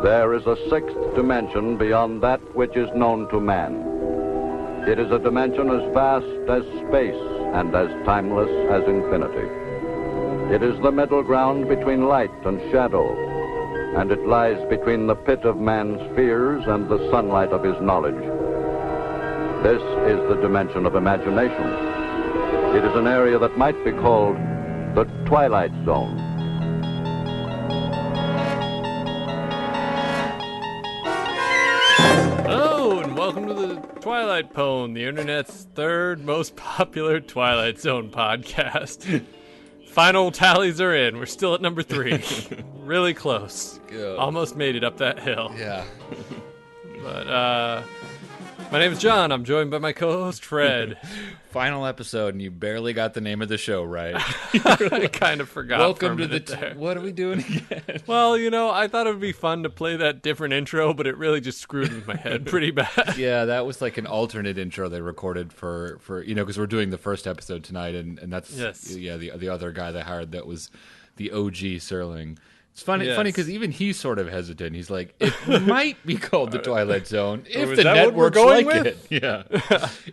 There is a sixth dimension beyond that which is known to man. It is a dimension as vast as space and as timeless as infinity. It is the middle ground between light and shadow, and it lies between the pit of man's fears and the sunlight of his knowledge. This is the dimension of imagination. It is an area that might be called the Twilight Zone. Hello, and welcome to the Twilight Pwn, the internet's third most popular Twilight Zone podcast. Final tallies are in. We're still at number 3. Really close. Good. Almost made it up that hill. Yeah. But, my name's John. I'm joined by my co-host, Fred. Final episode, and you barely got the name of the show right. I kind of forgot. Welcome to the... What are we doing again? Well, you know, I thought it would be fun to play that different intro, but it really just screwed with my head pretty bad. Yeah, that was like an alternate intro they recorded for you know, because we're doing the first episode tonight, and that's... Yes. Yeah, the other guy they hired that was the OG Serling. It's funny Yes. because even he's sort of hesitant. He's like, it might be called the Twilight Zone if is the that what we're networks going like with? it. Yeah.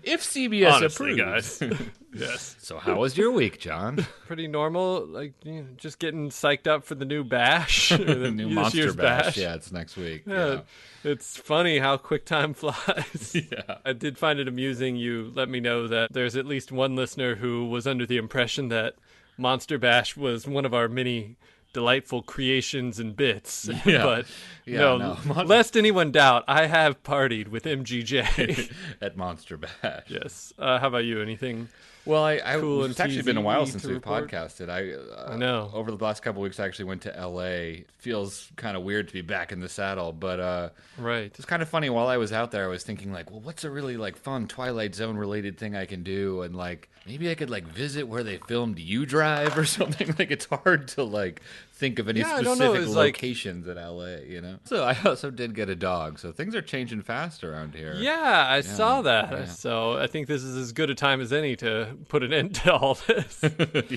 If CBS Honestly, approves. guys. Yes. So how was your week, John? Pretty normal, like, you know, just getting psyched up for the new Bash. Or The new this Monster year's Bash. Yeah, it's next week. Yeah. It's funny how quick time flies. Yeah. I did find it amusing. You let me know that there's at least one listener who was under the impression that Monster Bash was one of our many delightful creations and bits. Yeah. But Yeah, no, no. lest anyone doubt, I have partied with MGJ. At Monster Bash. Yes. How about you? Anything? Well, Cool it's and actually been a while TZE since to we've report? podcasted. I know. Over the last couple of weeks, I actually went to L.A. Feels kind of weird to be back in the saddle, but Right. it's kind of funny. While I was out there, I was thinking, like, well, what's a really, like, fun Twilight Zone-related thing I can do? And, like, maybe I could, like, visit where they filmed U Drive or something. Like, it's hard to, like, think of any Yeah, I don't know. specific It's like- locations in L.A., you know? So I also did get a dog, so things are changing fast around here. Yeah, I saw that. yeah. So I think this is as good a time as any to put an end to all this.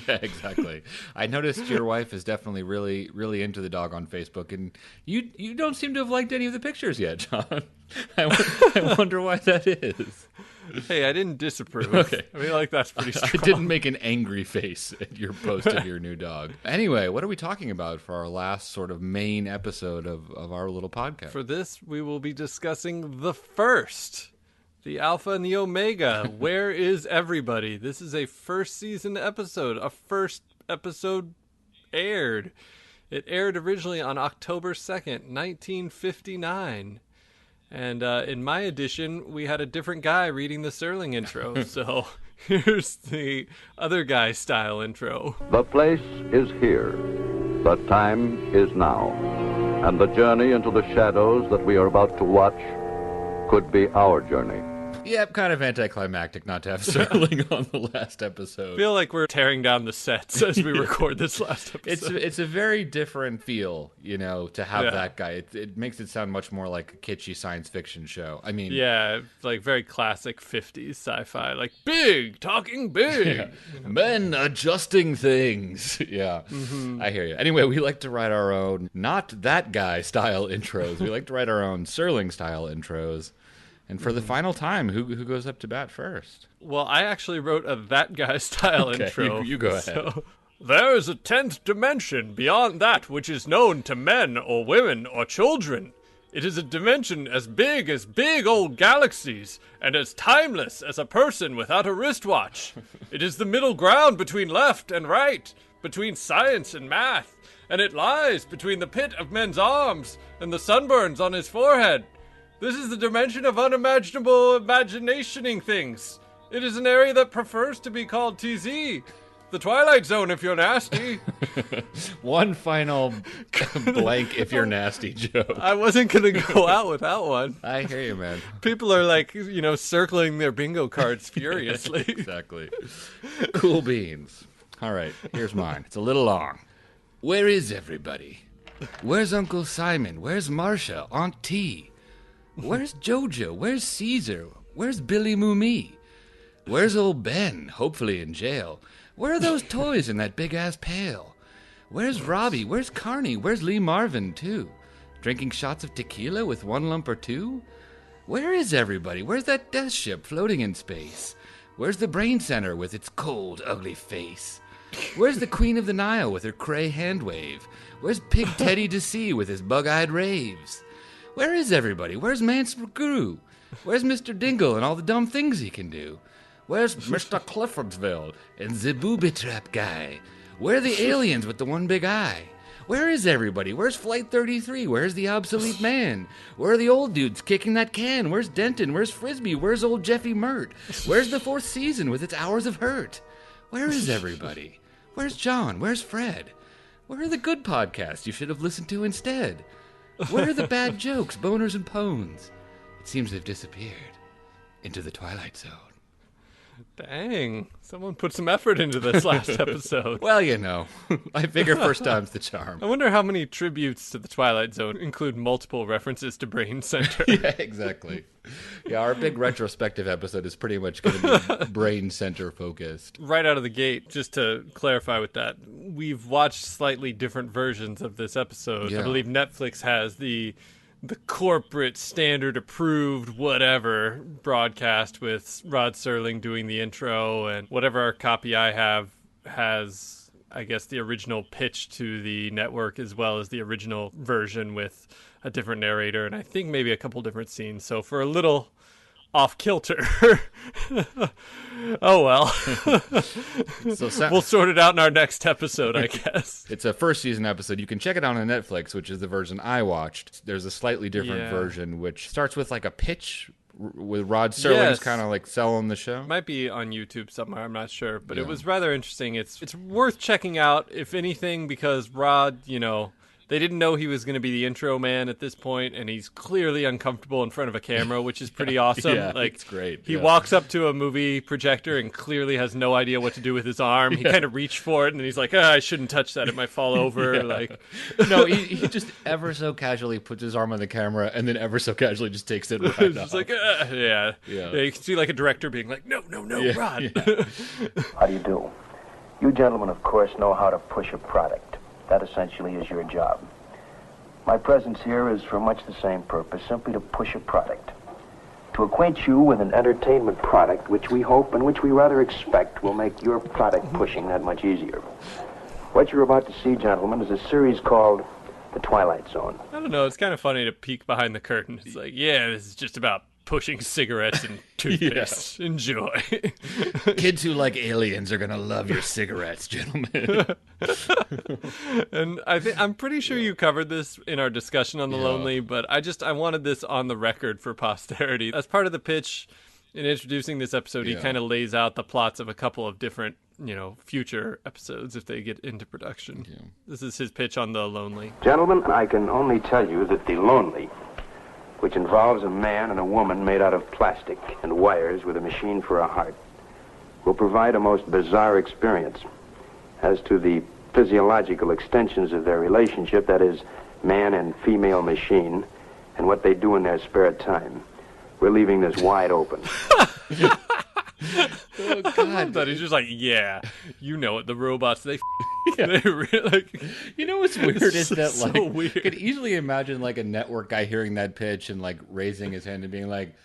Yeah, exactly. I noticed your wife is definitely really, really into the dog on Facebook, and you don't seem to have liked any of the pictures yet, John. I wonder why that is. Hey, I didn't disapprove. Okay. I mean, like, that's pretty strong. I didn't make an angry face at your post of your new dog. Anyway, what are we talking about for our last sort of main episode of our little podcast? For this, we will be discussing the first, the Alpha and the Omega. Where is everybody? This is a first season episode. A first episode aired. It aired originally on October 2nd, 1959. And in my edition, we had a different guy reading the Serling intro. So here's the other guy style intro. The place is here. The time is now. And the journey into the shadows that we are about to watch could be our journey. Yep, kind of anticlimactic not to have Serling on the last episode. I feel like we're tearing down the sets as we record this last episode. It's a very different feel, you know, to have Yeah. that guy. It makes it sound much more like a kitschy science fiction show. I mean, Yeah, like very classic 50s sci-fi, like big, talking big. men adjusting things. Yeah, I hear you. Anyway, we like to write our own, not that guy style intros. We like to write our own Serling style intros. And for the final time, who goes up to bat first? Well, I actually wrote a that guy style Okay, intro. you go ahead. So, there is a 10th dimension beyond that which is known to men or women or children. It is a dimension as big old galaxies and as timeless as a person without a wristwatch. It is the middle ground between left and right, between science and math, and it lies between the pit of men's arms and the sunburns on his forehead. This is the dimension of unimaginable imaginationing things. It is an area that prefers to be called TZ. The Twilight Zone if you're nasty. One final blank if you're nasty joke. I wasn't going to go out without one. I hear you, man. People are like, you know, circling their bingo cards furiously. Exactly. Cool beans. All right, here's mine. It's a little long. Where is everybody? Where's Uncle Simon? Where's Marcia? Aunt T? Where's Jojo? Where's Caesar? Where's Billy Moomee? Where's old Ben? Hopefully in jail. Where are those toys in that big-ass pail? Where's Robbie? Where's Carney? Where's Lee Marvin, too? Drinking shots of tequila with 1 lump or 2? Where is everybody? Where's that death ship floating in space? Where's the brain center with its cold, ugly face? Where's the Queen of the Nile with her cray hand wave? Where's Pig Teddy DeC with his bug-eyed raves? Where is everybody? Where's Mansper Guru? Where's Mr. Dingle and all the dumb things he can do? Where's Mr. Cliffordsville and the booby trap guy? Where are the aliens with the one big eye? Where is everybody? Where's Flight 33? Where's the obsolete man? Where are the old dudes kicking that can? Where's Denton? Where's Frisbee? Where's old Jeffy Mert? Where's the 4th season with its hours of hurt? Where is everybody? Where's John? Where's Fred? Where are the good podcasts you should have listened to instead? Where are the bad jokes, boners and pones? It seems they've disappeared into the Twilight Zone. Dang, someone put some effort into this last episode. Well, you know, I figure first time's the charm. I wonder how many tributes to the Twilight Zone include multiple references to Brain Center. Yeah, exactly. Yeah, our big retrospective episode is pretty much going to be Brain Center focused. Right out of the gate, just to clarify with that, we've watched slightly different versions of this episode. Yeah. I believe Netflix has the corporate standard approved whatever broadcast with Rod Serling doing the intro, and whatever our copy I have has, I guess, the original pitch to the network as well as the original version with a different narrator and I think maybe a couple different scenes. So for a little off kilter. Oh well. We'll sort it out in our next episode, I guess. It's a first season episode. You can check it out on Netflix, which is the version I watched. There's a slightly different version, which starts with like a pitch with Rod Serling's kind of like selling the show. Might be on YouTube somewhere, I'm not sure, but it was rather interesting. It's worth checking out, if anything, because Rod, you know, they didn't know he was going to be the intro man at this point, and he's clearly uncomfortable in front of a camera, which is pretty awesome. Yeah, like, it's great. He walks up to a movie projector and clearly has no idea what to do with his arm. He kind of reached for it, and then he's like, I shouldn't touch that. It might fall over. Like, no, he just ever so casually puts his arm on the camera, and then ever so casually just takes it right it's off. like, yeah. You can see like a director being like, no, Rod. Yeah. How do you do? You gentlemen, of course, know how to push a product. That essentially is your job. My presence here is for much the same purpose, simply to push a product. To acquaint you with an entertainment product which we hope and which we rather expect will make your product pushing that much easier. What you're about to see, gentlemen, is a series called The Twilight Zone. I don't know, it's kind of funny to peek behind the curtain. It's like, this is just about pushing cigarettes and toothpaste. Enjoy. Kids who like aliens are gonna love your cigarettes, gentlemen. And I'm pretty sure you covered this in our discussion on The Lonely, but I wanted this on the record for posterity. As part of the pitch in introducing this episode, he kind of lays out the plots of a couple of different, future episodes if they get into production. Yeah. This is his pitch on The Lonely. Gentlemen, I can only tell you that The Lonely, which involves a man and a woman made out of plastic and wires with a machine for a heart, will provide a most bizarre experience. As to the physiological extensions of their relationship, that is, man and female machine, and what they do in their spare time, we're leaving this wide open. Oh, God. But he's just like, you know it, the robots, they Yeah. they really, like, you know what's weird is that, so like, weird. I could easily imagine, like, a network guy hearing that pitch and, like, raising his hand and being like,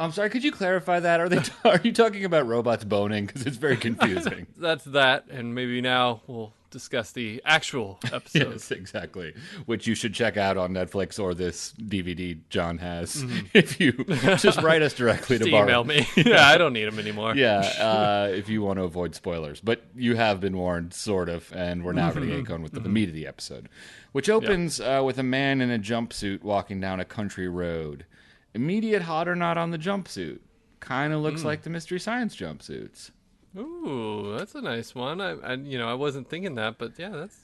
I'm sorry, could you clarify that? Are you talking about robots boning? Because it's very confusing. That's that, and maybe now we'll discuss the actual episode. Yes, exactly. Which you should check out on Netflix or this DVD John has. If you just write us directly to borrow. Email me. Yeah, I don't need them anymore. If you want to avoid spoilers. But you have been warned, sort of, and we're now going to get going with the meat of the episode, which opens with a man in a jumpsuit walking down a country road. Immediate hot or not on the jumpsuit. Kind of looks like the Mystery Science jumpsuits. Ooh, that's a nice one. I wasn't thinking that, but yeah, that's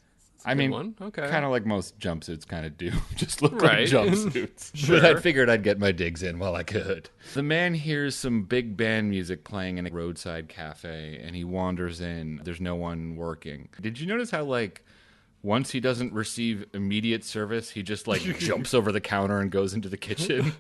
a good one. Okay. Kind of like most jumpsuits kind of do. Just look Right. like jumpsuits. Sure. But I figured I'd get my digs in while I could. The man hears some big band music playing in a roadside cafe, and he wanders in. There's no one working. Did you notice how, like, once he doesn't receive immediate service, he just, like, jumps over the counter and goes into the kitchen?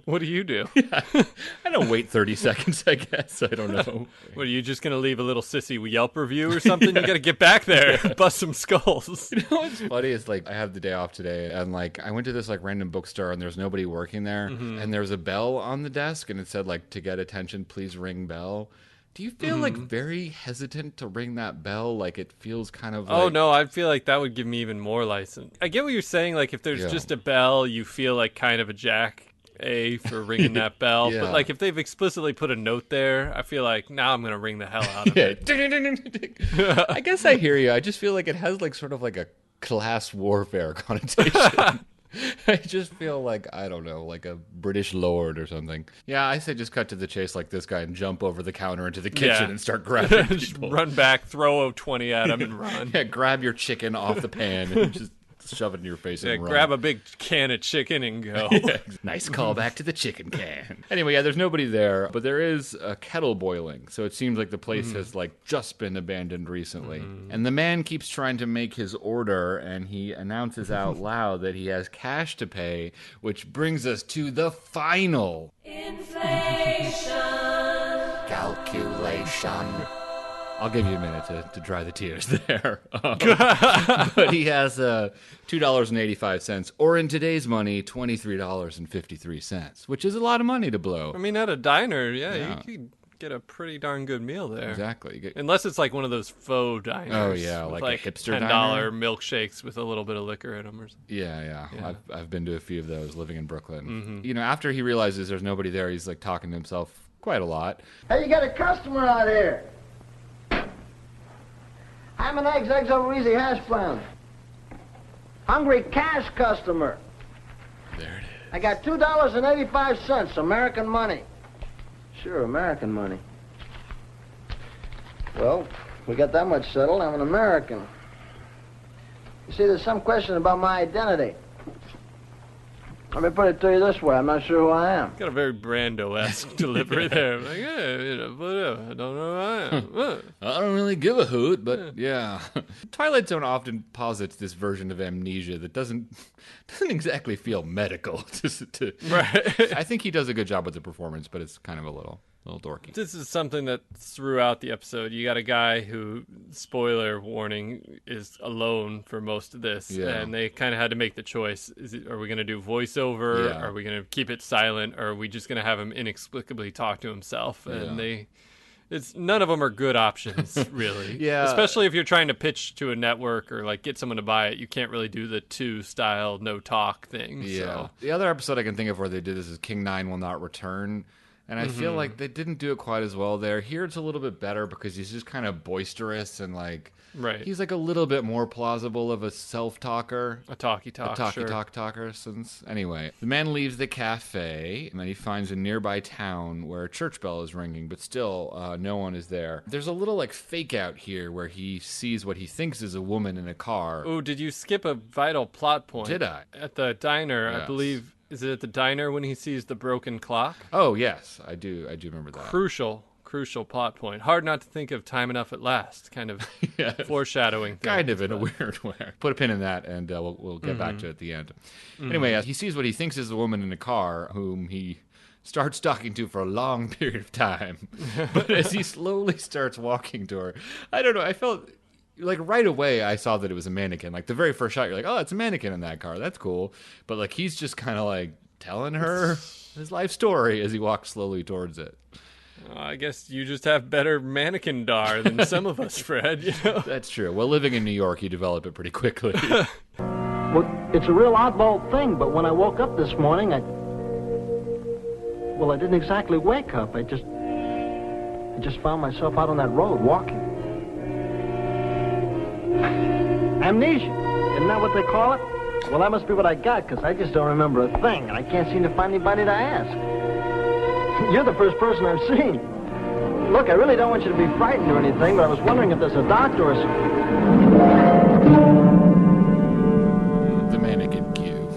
What do you do? I don't wait 30 seconds, I guess. I don't know. What, are you just going to leave a little sissy Yelp review or something? You got to get back there and bust some skulls. You know what's funny is, like, I have the day off today, and, like, I went to this, like, random bookstore, and there's nobody working there, and there was a bell on the desk, and it said, like, to get attention, please ring bell. Do you feel, like, very hesitant to ring that bell? Like, it feels kind of like... Oh, no, I feel like that would give me even more license. I get what you're saying. Like, if there's just a bell, you feel like kind of a jack for ringing that bell. Yeah. But, like, if they've explicitly put a note there, I feel like, now I'm going to ring the hell out of it. I guess I hear you. I just feel like it has, like, sort of like a class warfare connotation. I just feel like, I don't know, like a British lord or something. Yeah, I say just cut to the chase like this guy and jump over the counter into the kitchen and start grabbing Just people. run back, throw a 20 at him and run. Yeah, grab your chicken off the pan and just shove it in your face and run. Grab a big can of chicken and go. Yeah, nice callback to the chicken can. Anyway, yeah, there's nobody there, but there is a kettle boiling, so it seems like the place has like just been abandoned recently. And the man keeps trying to make his order, and he announces out loud that he has cash to pay, which brings us to the final Inflation. calculation. I'll give you a minute to dry the tears there. But he has $2.85, or in today's money, $23.53, which is a lot of money to blow. I mean, at a diner, you could get a pretty darn good meal there. Exactly. Unless it's like one of those faux diners. Oh, yeah, with like a hipster $10 diner? milkshakes with a little bit of liquor in them or something. Yeah. I've been to a few of those living in Brooklyn. You know, after he realizes there's nobody there, he's like talking to himself quite a lot. Hey, you got a customer out here. Ham and eggs over easy, hash brown. Hungry cash customer. There it is. I got $2.85, American money. Sure, American money. Well, we got that much settled. I'm an American. You see, there's some question about my identity. Let me put it to you this way. I'm not sure who I am. Got a very Brando-esque delivery there. Like, I don't know who I am. I don't really give a hoot, but yeah. Twilight Zone often posits this version of amnesia that doesn't exactly feel medical. Right. I think he does a good job with the performance, but it's kind of a little dorky. This is something that throughout the episode, you got a guy who, spoiler warning, is alone for most of this. Yeah. And they kind of had to make the choice. Are we going to do voiceover? Yeah. Are we going to keep it silent? Or are we just going to have him inexplicably talk to himself? And none of them are good options, really. Yeah. Especially if you're trying to pitch to a network or like get someone to buy it. You can't really do the two-style no-talk thing. Yeah. So. The other episode I can think of where they did this is King 9 Will Not Return. And I feel like they didn't do it quite as well there. Here it's a little bit better because he's just kind of boisterous and like... Right. He's like a little bit more plausible of a self-talker. A talker. Since anyway, the man leaves the cafe and then he finds a nearby town where a church bell is ringing, but still no one is there. There's a little like fake out here where he sees what he thinks is a woman in a car. Oh, did you skip a vital plot point? Did I? At the diner, Yes. I believe. Is it at the diner when he sees the broken clock? Oh yes, I do remember that. Crucial plot point. Hard not to think of Time Enough at Last. Kind of foreshadowing. Kind of in a weird way. Put a pin in that, and we'll get back to it at the end. Anyway, he sees what he thinks is a woman in a car, whom he starts talking to for a long period of time. But as he slowly starts walking to her, I don't know, I felt... Like, right away, I saw that it was a mannequin. Like, the very first shot, you're like, oh, it's a mannequin in that car. That's cool. But, like, he's just kind of, like, telling her his life story as he walks slowly towards it. I guess you just have better mannequin-DAR than some of us, Fred. You know? That's true. Well, living in New York, you develop it pretty quickly. Well, it's a real oddball thing, but when I woke up this morning, I didn't exactly wake up. I just found myself out on that road walking. Amnesia, isn't that what they call it? Well, that must be what I got, because I just don't remember a thing, and I can't seem to find anybody to ask. You're the first person I've seen. Look, I really don't want you to be frightened or anything, but I was wondering if there's a doctor or The mannequin cue.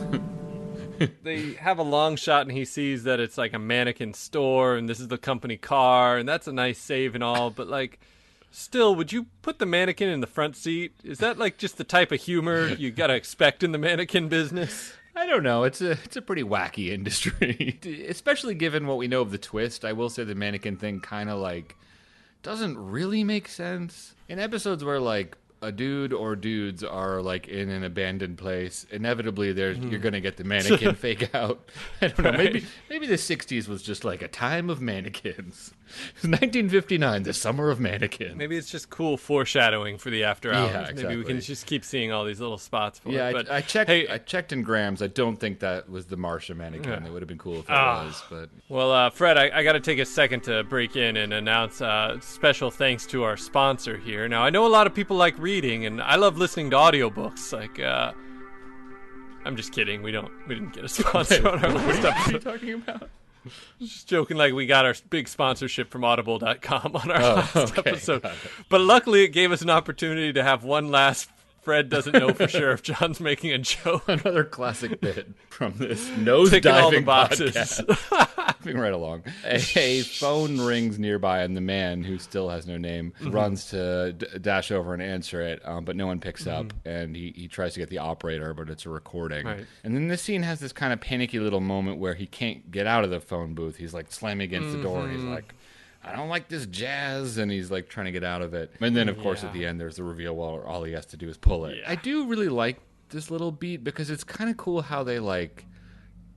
They have a long shot, and he sees that it's like a mannequin store, and this is the company car, and that's a nice save and all, but like... Still, would you put the mannequin in the front seat? Is that like just the type of humor you gotta expect in the mannequin business? I don't know. It's a pretty wacky industry, especially given what we know of the twist. I will say the mannequin thing kind of like doesn't really make sense in episodes where like a dude or dudes are like in an abandoned place. Inevitably, you're gonna get the mannequin fake out. I don't know. Maybe the '60s was just like a time of mannequins. 1959, the summer of mannequins. Maybe it's just cool foreshadowing for the after hours. Yeah, exactly. Maybe we can just keep seeing all these little spots for Yeah, it. But I checked. Hey, I checked in grams. I don't think that was the Marcia mannequin. It would have been cool if it was. But well, Fred, I got to take a second to break in and announce special thanks to our sponsor here. Now, I know a lot of people like reading, and I love listening to audiobooks. Like, I'm just kidding. We didn't get a sponsor on our last episode. What are you talking about? Just joking, like we got our big sponsorship from Audible.com on our last episode. But luckily, it gave us an opportunity to have one last Fred doesn't know for sure if John's making a joke. Another classic bit from this nose Ticking all the diving boxes. podcast. Moving right along. A phone rings nearby, and the man, who still has no name, runs to dash over and answer it, but no one picks up, and he tries to get the operator, but it's a recording. Right. And then this scene has this kind of panicky little moment where he can't get out of the phone booth. He's like slamming against the door, and he's like, I don't like this jazz, and he's like trying to get out of it. And then, of course, at the end, there's the reveal where all he has to do is pull it. Yeah. I do really like this little beat because it's kind of cool how they like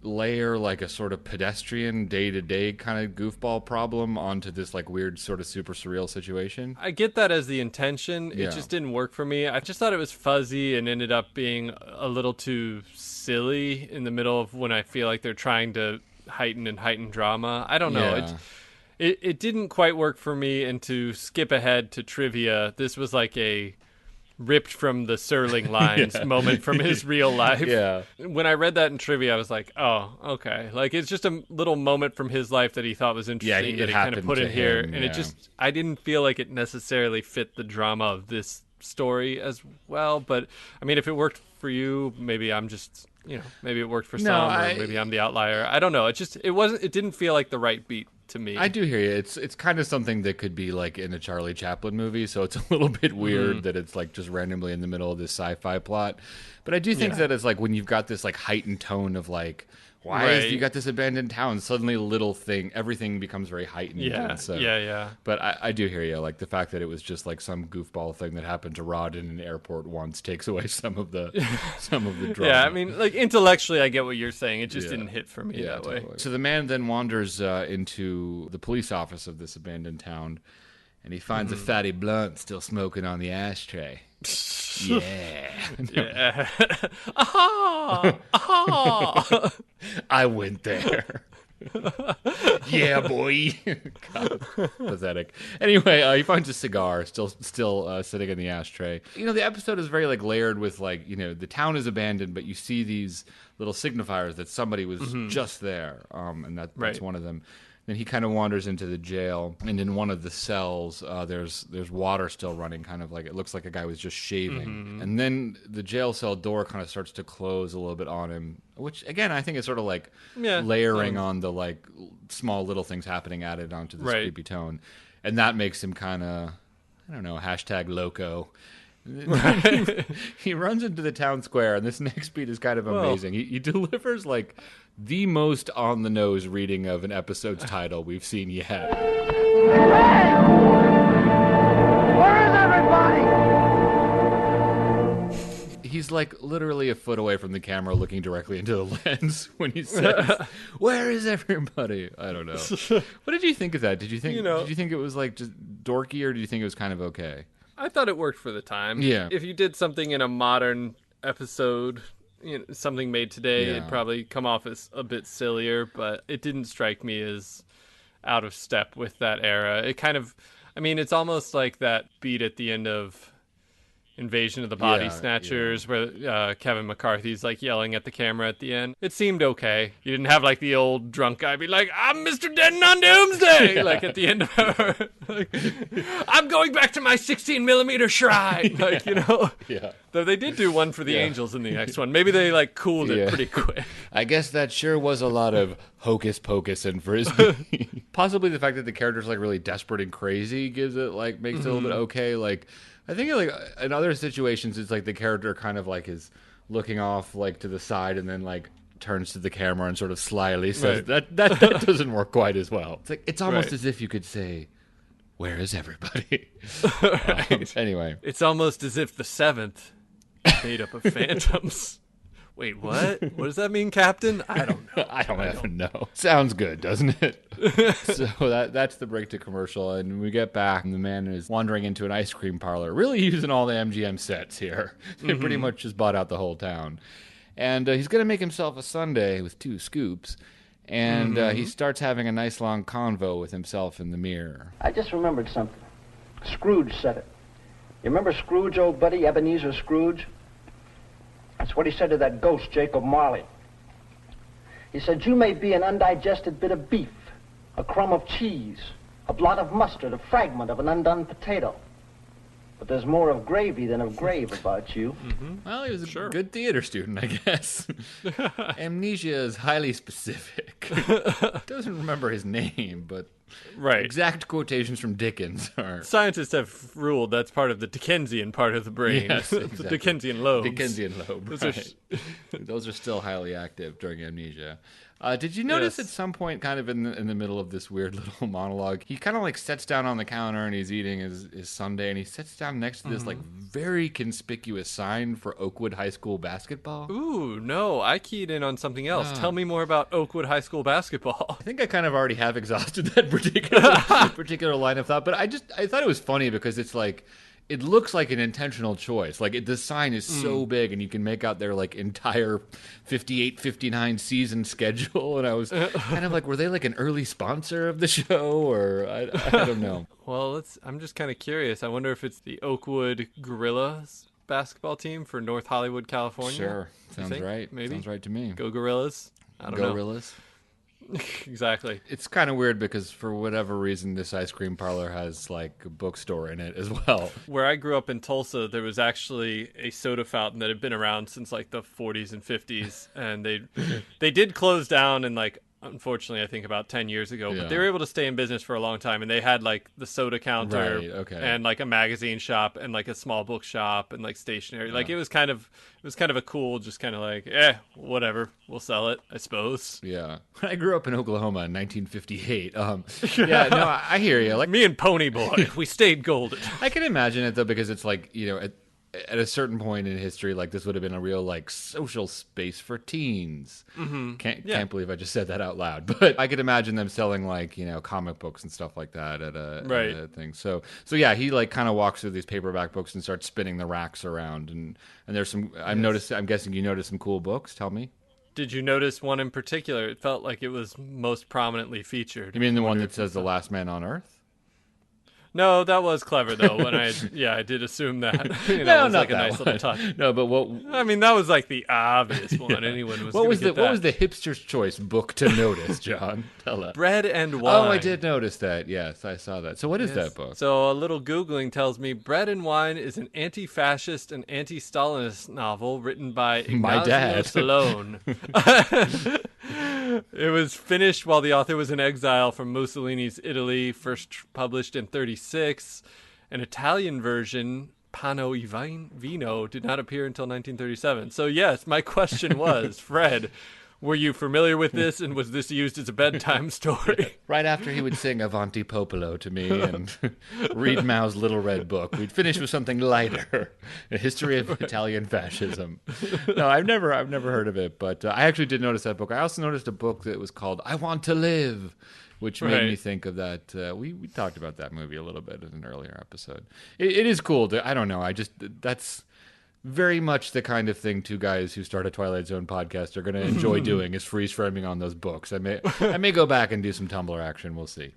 layer like a sort of pedestrian day-to-day kind of goofball problem onto this like weird sort of super surreal situation. I get that as the intention. Yeah. It just didn't work for me. I just thought it was fuzzy and ended up being a little too silly in the middle of when I feel like they're trying to heighten drama. I don't know. Yeah. It didn't quite work for me. And to skip ahead to trivia, this was like a ripped from the Serling lines moment from his real life. Yeah. When I read that in trivia, I was like, oh, okay. Like, it's just a little moment from his life that he thought was interesting that he kind of put in here. And it just, I didn't feel like it necessarily fit the drama of this story as well. But, I mean, if it worked for you, maybe I'm just, maybe it worked for some, or maybe I'm the outlier. I don't know. It didn't feel like the right beat to me. I do hear you. It's kind of something that could be like in a Charlie Chaplin movie, so it's a little bit weird that it's like just randomly in the middle of this sci-fi plot. But I do think that it's like when you've got this like heightened tone of like, why is you got this abandoned town? Suddenly everything becomes very heightened. Yeah. But I do hear you. Like the fact that it was just like some goofball thing that happened to Rod in an airport once takes away some of the drama. Yeah, I mean, like intellectually, I get what you're saying. It just didn't hit for me that way. So the man then wanders into the police office of this abandoned town, and he finds a fatty blunt still smoking on the ashtray. Yeah. Aha! Aha! I went there. Yeah, boy. God, pathetic. Anyway, he finds a cigar still sitting in the ashtray. The episode is very like layered with like, the town is abandoned, but you see these little signifiers that somebody was just there. And that's one of them. Then he kind of wanders into the jail, and in one of the cells, there's water still running, kind of like it looks like a guy was just shaving. And then the jail cell door kind of starts to close a little bit on him, which again I think is sort of like layering on the like small little things happening added onto this creepy tone, and that makes him kind of, I don't know, #loco. He runs into the town square, and this next beat is kind of amazing. He delivers like the most on the nose reading of an episode's title we've seen yet. Hey! Where is everybody? He's like literally a foot away from the camera looking directly into the lens when he says, "Where is everybody?" I don't know. What did you think of that? Did you think it was like just dorky, or did you think it was kind of okay? I thought it worked for the time. Yeah. If you did something in a modern episode, something made today, it'd probably come off as a bit sillier, but it didn't strike me as out of step with that era. It kind of, it's almost like that beat at the end of Invasion of the Body Snatchers where Kevin McCarthy's like yelling at the camera at the end. It seemed okay. You didn't have like the old drunk guy be like, "I'm Mr. Denton on Doomsday," like at the end of her. Like, "I'm going back to my 16mm shrine." Like, Yeah. Though they did do one for the Angels in the next one. Maybe they like cooled it pretty quick. I guess that sure was a lot of hocus pocus and frisbee. Possibly the fact that the character's like really desperate and crazy gives it like makes it a little bit okay. Like I think like in other situations it's like the character kind of like is looking off like to the side and then like turns to the camera and sort of slyly says Right. that doesn't work quite as well. It's almost Right. as if you could say, "Where is everybody?" Anyway, It's almost as if the seventh is made up of phantoms. Wait, what? What does that mean, Captain? I don't know. I don't even know. Sounds good, doesn't it? So that's the break to commercial, and when we get back, and the man is wandering into an ice cream parlor, really using all the MGM sets here. They pretty much just bought out the whole town. And he's going to make himself a sundae with 2 scoops, and he starts having a nice long convo with himself in the mirror. I just remembered something. Scrooge said it. You remember Scrooge, old buddy, Ebenezer Scrooge? That's what he said to that ghost, Jacob Marley. He said, you may be an undigested bit of beef, a crumb of cheese, a blot of mustard, a fragment of an undone potato. But there's more of gravy than of grave about you. Well, he was a good theater student, I guess. Amnesia is highly specific. Doesn't remember his name, but Right. exact quotations from Dickens are Scientists have ruled that's part of the Dickensian part of the brain. Yes, The exactly. Dickensian lobes. Dickensian lobe. Those are Right. Those are still highly active during amnesia. Did you notice Yes. at some point, kind of in the middle of this weird little monologue, he kind of like sets down on the counter and he's eating his sundae, and he sits down next to this like very conspicuous sign for Oakwood High School basketball? Ooh, no, I keyed in on something else. Tell me more about Oakwood High School basketball. I think I kind of already have exhausted that particular line of thought, but I thought it was funny because it's like, it looks like an intentional choice. Like the sign is so big, and you can make out their like entire 58, 59 season schedule. And I was kind of like, were they like an early sponsor of the show, or I don't know. Well, I'm just kind of curious. I wonder if it's the Oakwood Gorillas basketball team for North Hollywood, California. Sure, You sounds think? right. Maybe. Sounds right to me. Go Gorillas. I don't know. Gorillas. Exactly. It's kind of weird because for whatever reason, this ice cream parlor has like a bookstore in it as well. Where I grew up in Tulsa, there was actually a soda fountain that had been around since like the 40s and 50s, and they did close down in like, unfortunately, I think about 10 years ago, Yeah. but they were able to stay in business for a long time, and they had like the soda counter Right, okay. and like a magazine shop and like a small book shop and like stationery. Like it was kind of a cool, just kind of like, whatever, we'll sell it, I suppose. Yeah. I grew up in Oklahoma in 1958. Yeah, no, I hear you. Like, Me and Pony Boy, we stayed golden. I can imagine it though, because it's like, you know, at a certain point in history, like this would have been a real like social space for teens. Can't believe I just said that out loud, but I could imagine them selling like, you know, comic books and stuff like that at a thing. So yeah, he like kind of walks through these paperback books and starts spinning the racks around, and there's some. I'm guessing you noticed some cool books. Tell me. Did you notice one in particular? It felt like it was most prominently featured. You mean the one that says "The Last Man on Earth"? No, that was clever though. When I did assume that. It was like a nice little touch. No, but what? I mean, that was like the obvious one. Anyone was. What was gonna the get what was that. the hipster's choice book to notice, John? Tell us. Bread and Wine? Oh, I did notice that. Yes, I saw that. So what is that book? So a little Googling tells me Bread and Wine is an anti-fascist and anti-Stalinist novel written by My dad. Ignazio Salone. It was finished while the author was in exile from Mussolini's Italy, first published in 1936. An Italian version, Pano i Vino, did not appear until 1937. So yes, my question was, Fred, were you familiar with this, and was this used as a bedtime story? Right after he would sing Avanti Popolo to me and read Mao's Little Red Book, we'd finish with something lighter, a history of Italian fascism. No, I've never heard of it, but I actually did notice that book. I also noticed a book that was called I Want to Live, which made me think of that. We talked about that movie a little bit in an earlier episode. It is cool. I don't know. That's very much the kind of thing two guys who start a Twilight Zone podcast are going to enjoy doing, is freeze framing on those books. I may go back and do some Tumblr action. We'll see.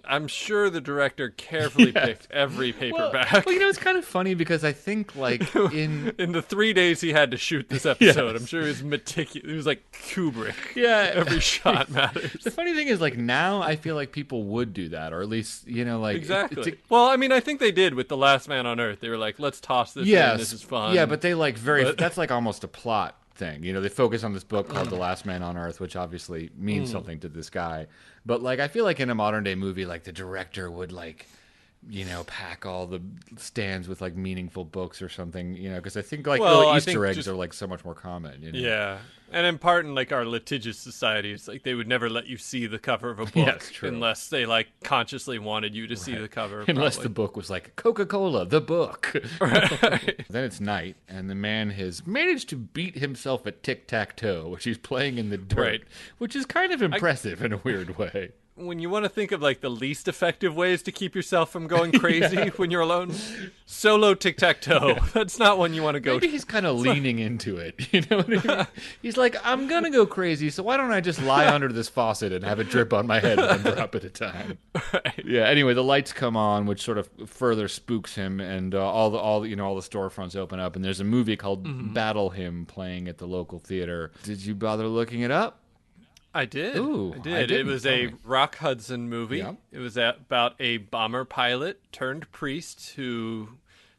I'm sure the director carefully picked every paperback. Well, you know, it's kind of funny because I think, like, in the 3 days he had to shoot this episode, I'm sure he was meticulous. He was like Kubrick. Yeah. Every shot matters. The funny thing is, like, now I feel like people would do that, or at least, you know, like... Exactly. Well, I mean, I think they did with The Last Man on Earth. They were like, let's toss this in. This is fun. Yeah, but they, like, that's, like, almost a plot thing. You know, they focus on this book called The Last Man on Earth, which obviously means something to this guy. But, like, I feel like in a modern day movie, like, the director would, like, pack all the stands with like meaningful books or something, because I think like Well, little I Easter think eggs just- are like so much more common. Yeah. And in part in like our litigious society, it's like they would never let you see the cover of a book Yeah, it's true. unless they like consciously wanted you to see the cover. Unless probably. the book was like Coca-Cola, the book. Then it's night, and the man has managed to beat himself at tic-tac-toe, which he's playing in the dirt, Right. which is kind of impressive in a weird way. When you want to think of like the least effective ways to keep yourself from going crazy when you're alone, solo tic-tac-toe. That's not one you want to go Maybe to. he's kind of leaning into it, you know what I mean? He's like, I'm going to go crazy, so why don't I just lie under this faucet and have it drip on my head one drop at a time? Right. Yeah, anyway, the lights come on, which sort of further spooks him, and all the storefronts open up, and there's a movie called Battle Hymn playing at the local theater. Did you bother looking it up? I did. Ooh, I I did. It didn't. was Tell a me. Rock Hudson movie. Yeah. It was about a bomber pilot turned priest who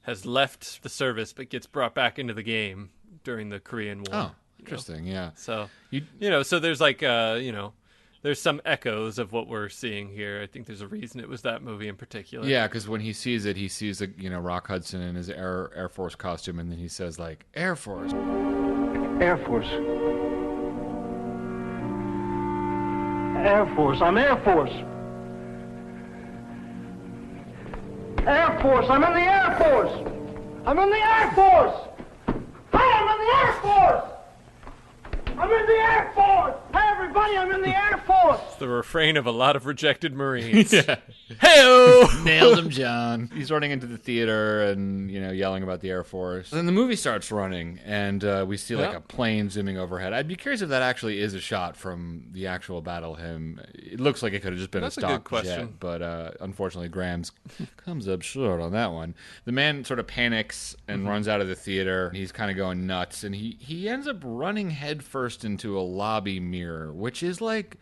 has left the service but gets brought back into the game during the Korean War. Oh, interesting, yeah. So, You- so there's like, there's some echoes of what we're seeing here. I think there's a reason it was that movie in particular. Yeah, because when he sees it, he sees Rock Hudson in his Air Force costume, and then he says like Air Force. Air Force. Air Force. I'm Air Force. Air Force. I'm in the Air Force. I'm in the Air Force. Hey, I'm in the Air Force. I'm in the Air Force. Hey, everybody, I'm in the Air Force. It's the refrain of a lot of rejected Marines. Yeah. Hey-o! Nailed him, John. He's running into the theater and, yelling about the Air Force. Then the movie starts running, and we see like Yeah. a plane zooming overhead. I'd be curious if that actually is a shot from the actual battle hymn. It looks like it could have just been That's a a stock good question. jet, but unfortunately Grams comes up short on that one. The man sort of panics and runs out of the theater. He's kind of going nuts, and he ends up running headfirst into a lobby mirror, which is like...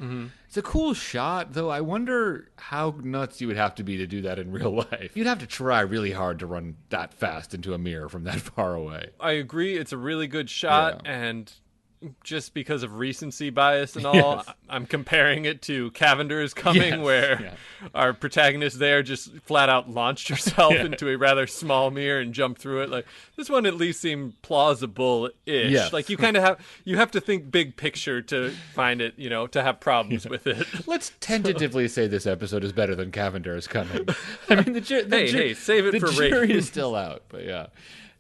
It's a cool shot, though I wonder how nuts you would have to be to do that in real life. You'd have to try really hard to run that fast into a mirror from that far away. I agree. It's a really good shot, Yeah. and just because of recency bias and all, Yes. I'm comparing it to Cavender's Coming, Yes, where yeah. our protagonist there just flat out launched herself Yeah. into a rather small mirror and jumped through it. Like this one at least seemed plausible-ish. Yes. Like you have to think big picture to find it, to have problems with it. Let's tentatively say this episode is better than Cavender is Coming. I mean, Hey, save it the for jury rating. is still out, but yeah.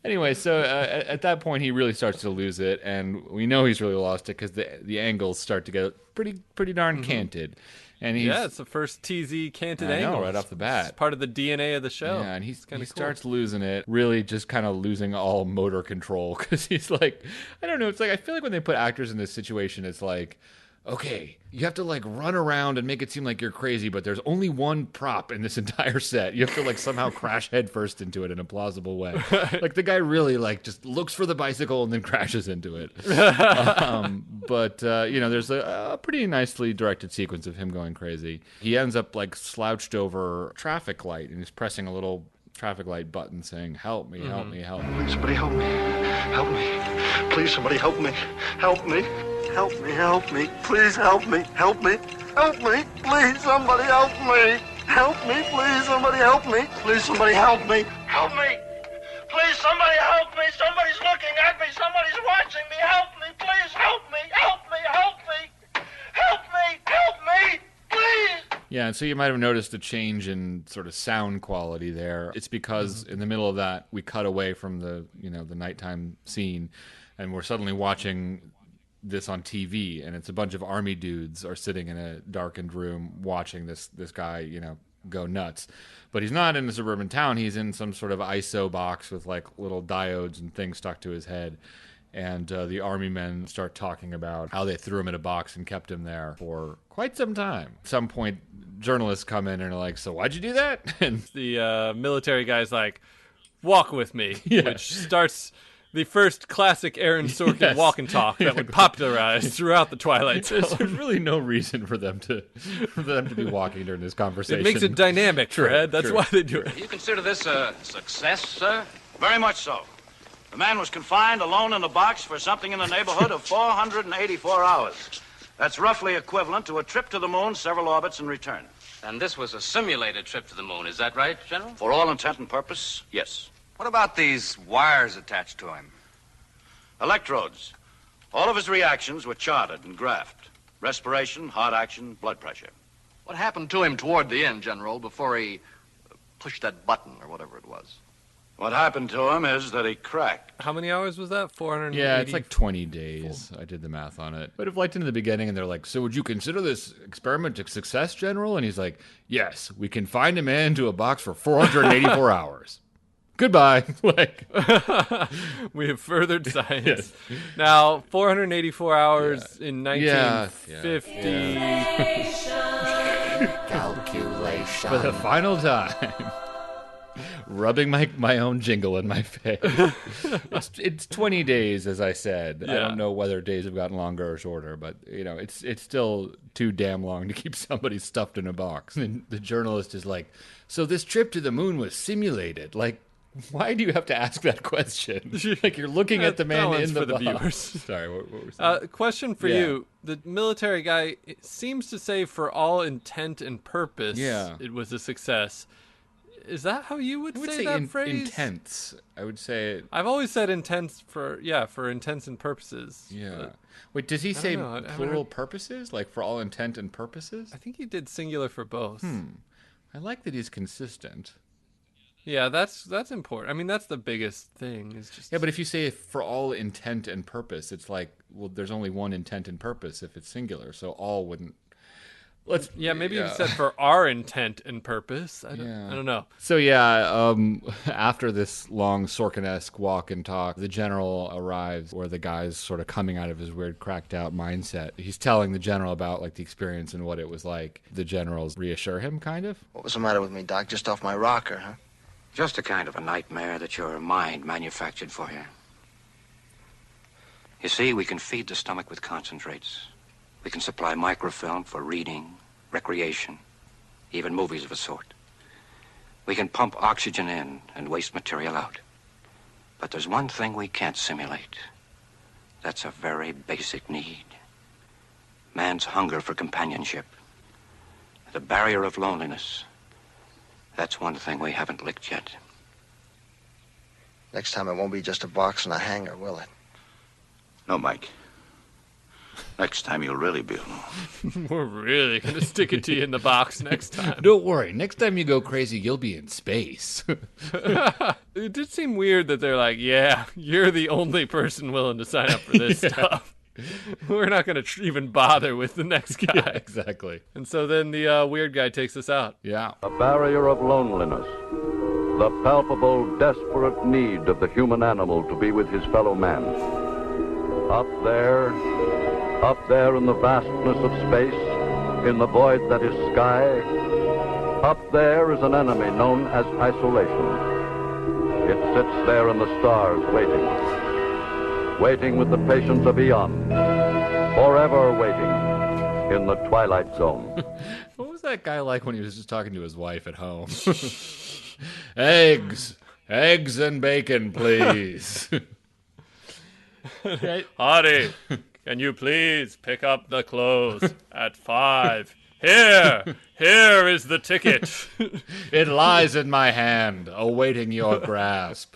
Anyway, so at that point, he really starts to lose it, and we know he's really lost it because the angles start to get pretty darn canted. And he's, Yeah, it's the first TZ canted I know, angle. right off the bat. It's part of the DNA of the show. Yeah, and he kinda cool. starts losing it, really just kind of losing all motor control because he's like, I don't know, it's like, I feel like when they put actors in this situation, it's like, okay, you have to like run around and make it seem like you're crazy, but there's only one prop in this entire set. You have to like somehow crash headfirst into it in a plausible way. Like the guy really like just looks for the bicycle and then crashes into it. But there's a pretty nicely directed sequence of him going crazy. He ends up like slouched over a traffic light and he's pressing a little traffic light button saying, help me, help me, help me. Please, somebody help me. Help me. Please, somebody help me. Help me. Help me, help me. Please help me. Help me. Help me. Please, somebody help me. Help me. Please, somebody help me. Please, somebody help me. Help me. Please, somebody help me. Somebody's looking at me. Somebody's watching me. Help me. Please help me. Help me. Help me. Help me. Help me. Please. Yeah, and so you might have noticed a change in sort of sound quality there. It's because in the middle of that, we cut away from the nighttime scene, and we're suddenly watching this on TV, and it's a bunch of army dudes are sitting in a darkened room watching this guy, go nuts. But he's not in a suburban town. He's in some sort of ISO box with like little diodes and things stuck to his head. And the army men start talking about how they threw him in a box and kept him there for quite some time. At some point, journalists come in and are like, so why'd you do that? And The military guy's like, walk with me, Yeah. which starts the first classic Aaron Sorkin Yes. walk and talk that would popularize throughout the Twilight Zone. there's really no reason for them to be walking during this conversation. It makes it dynamic, True, Fred. That's true. why they do it. You consider this a success, sir? Very much so. The man was confined alone in a box for something in the neighborhood of 484 hours. That's roughly equivalent to a trip to the moon, several orbits, and return. And this was a simulated trip to the moon, is that right, General? For all intent and purpose, yes. What about these wires attached to him? Electrodes. All of his reactions were charted and graphed. Respiration, heart action, blood pressure. What happened to him toward the end, General, before he pushed that button or whatever it was? What happened to him is that he cracked. How many hours was that? 480? Yeah, it's like 20 days. I did the math on it. But if liked in the beginning and they're like, so would you consider this experiment a success, General? And he's like, yes, we confined a man to a box for 484 hours. Goodbye. Like, we have furthered science. Yes. Now, 484 hours in 1950. Calculation. For the final time. Rubbing my own jingle in my face. It's 20 days, as I said. Yeah. I don't know whether days have gotten longer or shorter, but it's still too damn long to keep somebody stuffed in a box. And the journalist is like, so this trip to the moon was simulated. Like, why do you have to ask that question? Like, you're looking at the man in the box. Viewers. Sorry, what were we saying? Question for you. The military guy seems to say for all intent and purpose, it was a success. Is that how you would say that phrase? Intense. I would say. I've always said intense for intents and purposes. Yeah. Wait, does he say plural purposes? Like for all intent and purposes? I think he did singular for both. I like that he's consistent. Yeah, that's important. I mean, that's the biggest thing. Is just but if you say for all intent and purpose, it's like, well, there's only one intent and purpose if it's singular, so all wouldn't. Maybe you said for our intent and purpose. I don't know. So after this long Sorkin-esque walk and talk, the general arrives where the guy's sort of coming out of his weird cracked out mindset. He's telling the general about like the experience and what it was like. The generals reassure him, kind of. What was the matter with me, Doc? Just off my rocker, huh? Just a kind of a nightmare that your mind manufactured for you. You see, we can feed the stomach with concentrates. We can supply microfilm for reading, recreation, even movies of a sort. We can pump oxygen in and waste material out. But there's one thing we can't simulate. That's a very basic need. Man's hunger for companionship. The barrier of loneliness. That's one thing we haven't licked yet. Next time it won't be just a box and a hanger, will it? No, Mike. Next time you'll really be alone. We're really going to stick it to you in the box next time. Don't worry. Next time you go crazy, you'll be in space. It did seem weird that they're like, yeah, you're the only person willing to sign up for this stuff. We're not going to even bother with the next guy. Yeah, exactly. And so then the weird guy takes us out. Yeah. A barrier of loneliness. The palpable, desperate need of the human animal to be with his fellow man. Up there in the vastness of space, in the void that is sky, up there is an enemy known as isolation. It sits there in the stars waiting with the patience of eon, forever waiting in the Twilight Zone. What was that guy like when he was just talking to his wife at home? Eggs and bacon, please. Hardy, can you please pick up the clothes at 5? Here is the ticket. It lies in my hand, awaiting your grasp.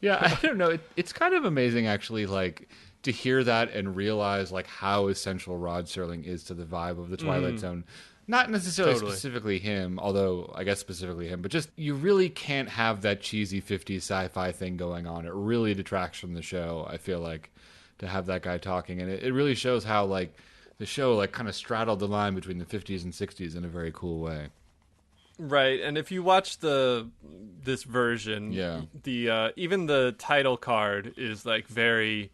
Yeah, I don't know. It's kind of amazing, actually, like, to hear that and realize, like, how essential Rod Serling is to the vibe of the Twilight Zone. Not necessarily specifically him, although I guess specifically him, but just you really can't have that cheesy 50s sci-fi thing going on. It really detracts from the show, I feel like, to have that guy talking. And it really shows how, like, the show, like, kind of straddled the line between the 50s and 60s in a very cool way. Right, and if you watch this version, the even the title card is like very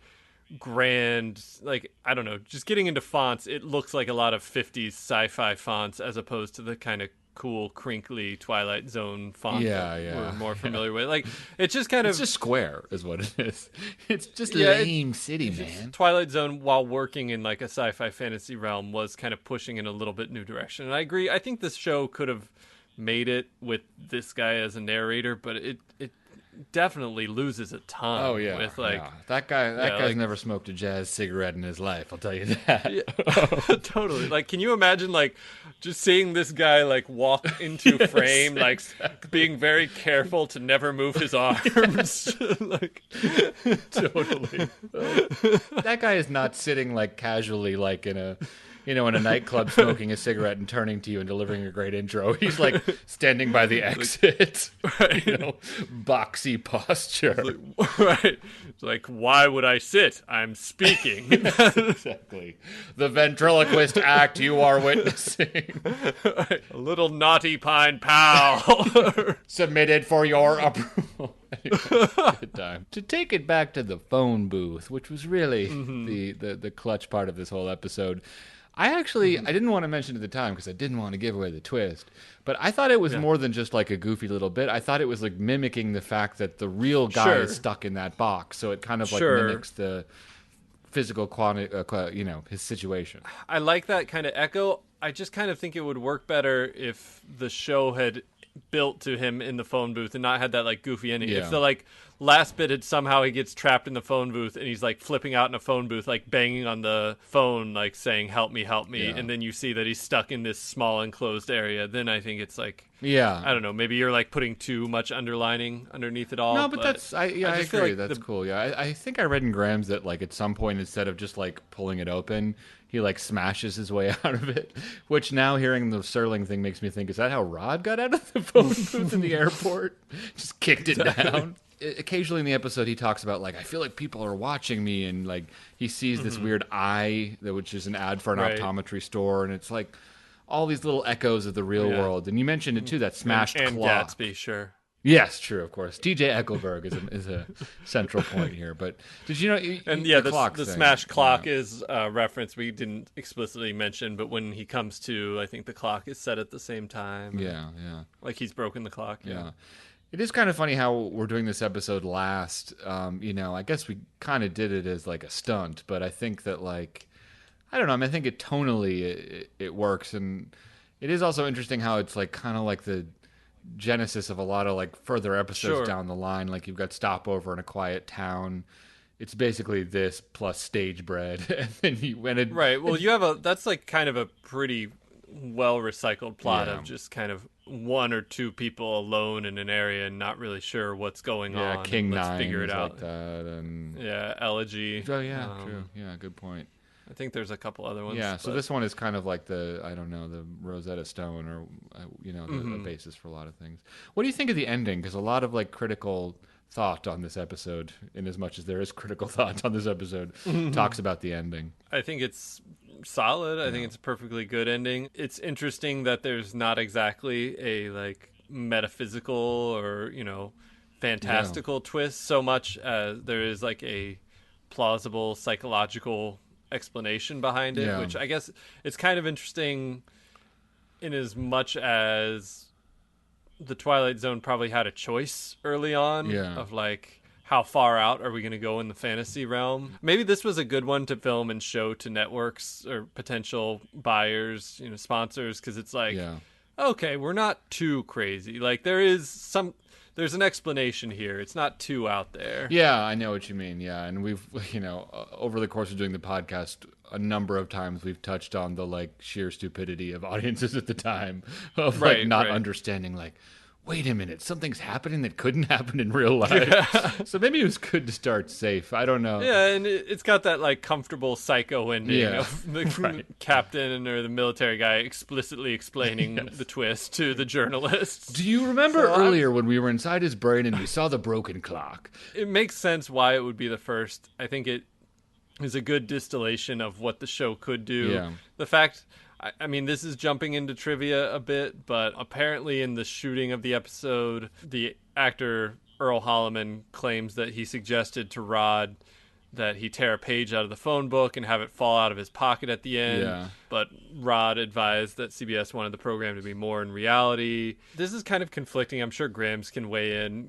grand. Like, I don't know, just getting into fonts, it looks like a lot of 50s sci-fi fonts as opposed to the kind of cool, crinkly Twilight Zone font we're more familiar with. Like, it's just kind of... It's just square, is what it is. It's just lame city, man. Twilight Zone, while working in, like, a sci-fi fantasy realm, was kind of pushing in a little bit new direction. And I agree, I think this show could have made it with this guy as a narrator, but it definitely loses a ton. Oh yeah, with like that guy's like, never smoked a jazz cigarette in his life. I'll tell you that. Yeah, totally. Like, can you imagine like just seeing this guy like walk into frame, like being very careful to never move his arms? Like, Totally. That guy is not sitting like casually, like in a nightclub smoking a cigarette and turning to you and delivering a great intro. He's like standing by the exit, right. Boxy posture. Right. It's like, why would I sit? I'm speaking. Exactly. The ventriloquist act you are witnessing. Right. A little naughty pine pal. Submitted for your approval. Anyway, good time. To take it back to the phone booth, which was really the clutch part of this whole episode. I didn't want to mention it at the time because I didn't want to give away the twist, but I thought it was more than just like a goofy little bit. I thought it was like mimicking the fact that the real guy is stuck in that box, so it kind of like mimics the physical quantity, his situation. I like that kind of echo. I just kind of think it would work better if the show had built to him in the phone booth and not had that like goofy ending. If the like last bit had somehow he gets trapped in the phone booth and he's like flipping out in a phone booth, like banging on the phone, like saying help me, and then you see that he's stuck in this small enclosed area, then I think it's like, I don't know, maybe you're like putting too much underlining underneath it all. No, but that's I agree. Like that's cool. Yeah, I think I read in Graham's that like at some point instead of just like pulling it open, he like smashes his way out of it. Which now hearing the Serling thing makes me think: is that how Rod got out of the phone booth in the airport? Just kicked it down. Occasionally in the episode, he talks about like I feel like people are watching me, and like he sees this weird eye, which is an ad for an optometry store, and it's like all these little echoes of the real world. And you mentioned it too, that smashed and clock. Gatsby, sure. Yes, true, of course. T.J. Eckelberg is a central point here. But did you know? The smashed clock is a reference we didn't explicitly mention, but when he comes to, I think the clock is set at the same time. Yeah. Like he's broken the clock. Yeah. It is kind of funny how we're doing this episode last. I guess we kind of did it as like a stunt, but I think that like, I don't know. I mean, I think tonally it works, and it is also interesting how it's like kind of like the genesis of a lot of like further episodes down the line. Like you've got Stopover in a Quiet Town. It's basically this plus Stage Bread, and then you went it right. Well, you have that's like kind of a pretty well recycled plot of just kind of one or two people alone in an area and not really sure what's going on. King Let's Nine figure it out. like that, and Elegy. Oh yeah, true. Yeah, good point. I think there's a couple other ones. Yeah, so this one is kind of like the Rosetta Stone, or the basis for a lot of things. What do you think of the ending? Because a lot of like critical thought on this episode, in as much as there is critical thought on this episode, talks about the ending. I think it's solid. I think it's a perfectly good ending. It's interesting that there's not exactly a like metaphysical or fantastical twist so much as there is like a plausible psychological explanation behind it, which I guess it's kind of interesting in as much as the Twilight Zone probably had a choice early on of like how far out are we going to go in the fantasy realm. Maybe this was a good one to film and show to networks or potential buyers, sponsors, because it's like, okay, we're not too crazy. Like there's an explanation here. It's not too out there. Yeah, I know what you mean. Yeah, and we've, over the course of doing the podcast, a number of times we've touched on the like sheer stupidity of audiences at the time of like not understanding like, wait a minute, something's happening that couldn't happen in real life. So maybe it was good to start safe. I don't know. Yeah, and it's got that like comfortable psycho ending of the captain or the military guy explicitly explaining the twist to the journalists. Do you remember earlier when we were inside his brain and we saw the broken clock? It makes sense why it would be the first. I think it is a good distillation of what the show could do. Yeah. The fact... I mean, this is jumping into trivia a bit, but apparently in the shooting of the episode, the actor Earl Holliman claims that he suggested to Rod that he tear a page out of the phone book and have it fall out of his pocket at the end. Yeah. But Rod advised that CBS wanted the program to be more in reality. This is kind of conflicting. I'm sure Grams can weigh in,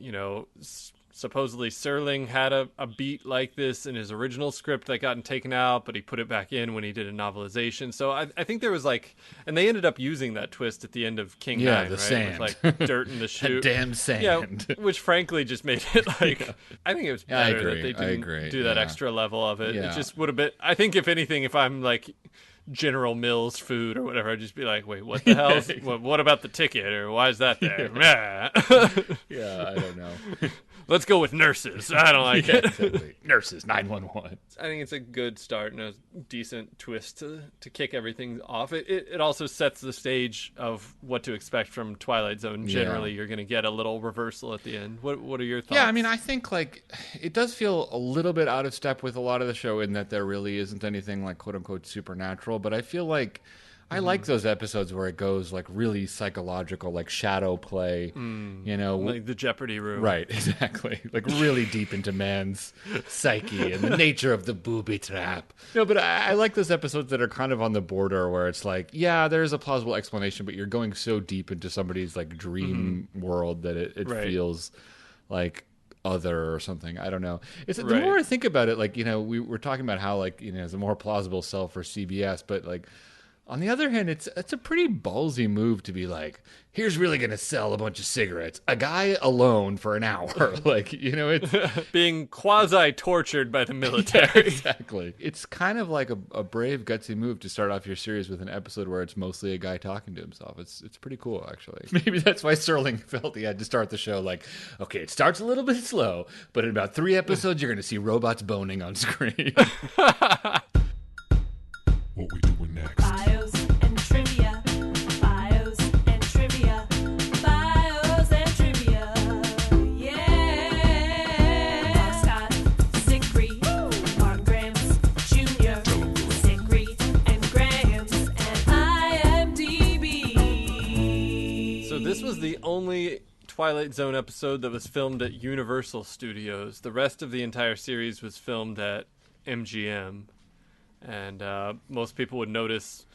supposedly Serling had a beat like this in his original script that got taken out, but he put it back in when he did a novelization. So I think there was like, and they ended up using that twist at the end of King 9, the right? sand. With like dirt in the chute. That damn sand. Yeah, which frankly just made it like, I think it was better that they didn't do that extra level of it. Yeah. It just would have been, I think if anything, if I'm like General Mills food or whatever, I'd just be like, wait, what the hell? What about the ticket? Or why is that there? Yeah, I don't know. Let's go with nurses. I don't like it. Exactly. Nurses, 911. I think it's a good start and a decent twist to kick everything off. It also sets the stage of what to expect from Twilight Zone. Generally, you're going to get a little reversal at the end. What are your thoughts? Yeah, I mean, I think like it does feel a little bit out of step with a lot of the show in that there really isn't anything like quote unquote supernatural, but I feel like I like those episodes where it goes like really psychological, like shadow play, like the Jeopardy room. Right, exactly. Like really deep into man's psyche and the nature of the booby trap. No, but I like those episodes that are kind of on the border where it's like, yeah, there's a plausible explanation, but you're going so deep into somebody's like dream world that it feels like other or something. I don't know. It's the more I think about it, like, we were talking about how like, it's a more plausible sell for CBS, but like, on the other hand, it's a pretty ballsy move to be like, here's really going to sell a bunch of cigarettes. A guy alone for an hour. Like, it's... Being quasi-tortured by the military. Yeah, exactly. It's kind of like a brave, gutsy move to start off your series with an episode where it's mostly a guy talking to himself. It's pretty cool, actually. Maybe that's why Serling felt he had to start the show like, okay, it starts a little bit slow, but in about 3 episodes, you're going to see robots boning on screen. What we doing next? Bios and trivia. Bios and trivia. Bios and trivia. Yeah. Scott, Siegfried, Mark Grams Jr., Siegfried and Grams, and IMDB. So this was the only Twilight Zone episode that was filmed at Universal Studios. The rest of the entire series was filmed at MGM. And most people would notice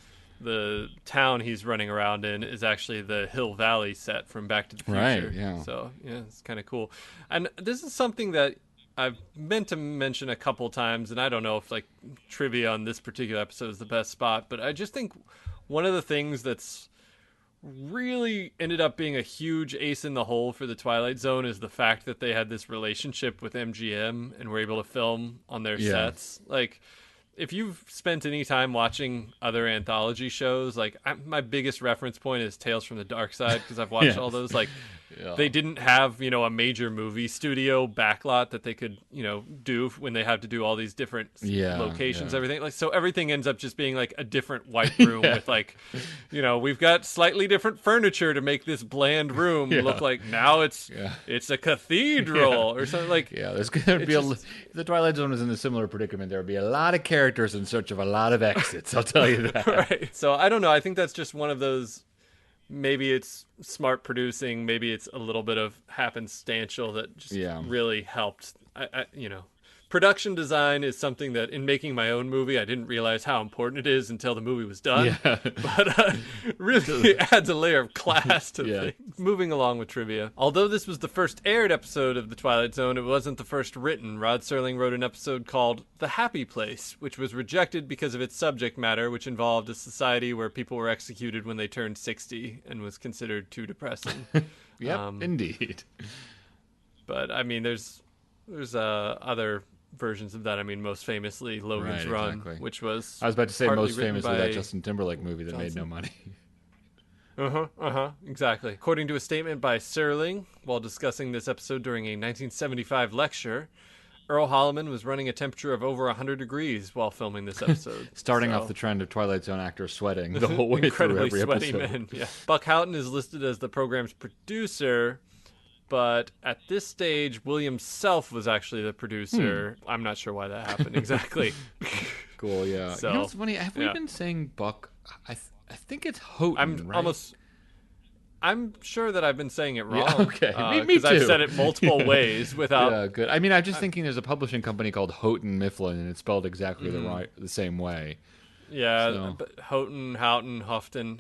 the town he's running around in is actually the Hill Valley set from Back to the Future. Right, yeah. So, yeah, it's kind of cool. And this is something that I've meant to mention a couple times, and I don't know if, like, trivia on this particular episode is the best spot, but I just think one of the things that's really ended up being a huge ace in the hole for the Twilight Zone is the fact that they had this relationship with MGM and were able to film on their sets. Like... If you've spent any time watching other anthology shows, like my biggest reference point is Tales from the Dark Side, because I've watched all those. Like, they didn't have, a major movie studio backlot that they could, do when they had to do all these different locations, everything. Like, so everything ends up just being like a different white room with like, we've got slightly different furniture to make this bland room look like now it's a cathedral or something like. Yeah, there's going to be if the Twilight Zone is in a similar predicament, there would be a lot of characters in search of a lot of exits. I'll tell you that. Right. So I don't know. I think that's just one of those. Maybe it's smart producing. Maybe it's a little bit of happenstantial that just really helped. Production design is something that in making my own movie, I didn't realize how important it is until the movie was done. Yeah. But really adds a layer of class to things. Moving along with trivia. Although this was the first aired episode of The Twilight Zone, it wasn't the first written. Rod Serling wrote an episode called The Happy Place, which was rejected because of its subject matter, which involved a society where people were executed when they turned 60 and was considered too depressing. Indeed. But, I mean, there's other versions of that. I mean, most famously Logan's Run, which was I was about to say most famously that by Justin Timberlake movie that made no money. Exactly. According to a statement by Serling while discussing this episode during a 1975 lecture, Earl Holliman was running a temperature of over 100 degrees while filming this episode. Starting off the trend of Twilight Zone actors sweating the whole way through every sweaty episode. Men. Yeah. Buck Houghton is listed as the program's producer, but at this stage, William Self was actually the producer. I'm not sure why that happened exactly. Cool, yeah. So, you know what's funny? Have we been saying Buck? I think it's Houghton, right? I'm sure that I've been saying it wrong. Yeah, okay. Me too. I've said it multiple ways without... Yeah, good. I mean, I'm just thinking there's a publishing company called Houghton Mifflin, and it's spelled exactly the same way. Yeah, but Houghton, Houghton,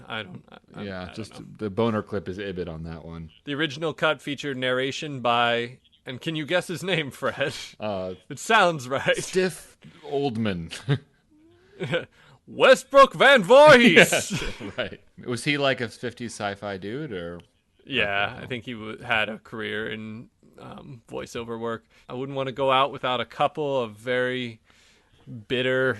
I don't know. The boner clip is Ibid on that one. The original cut featured narration by And can you guess his name, Fred? It sounds right. Stiff Oldman. Westbrook Van Voorhees. Yeah, right. Was he like a 50s sci-fi dude, or? Yeah, I think he had a career in voiceover work. I wouldn't want to go out without a couple of very bitter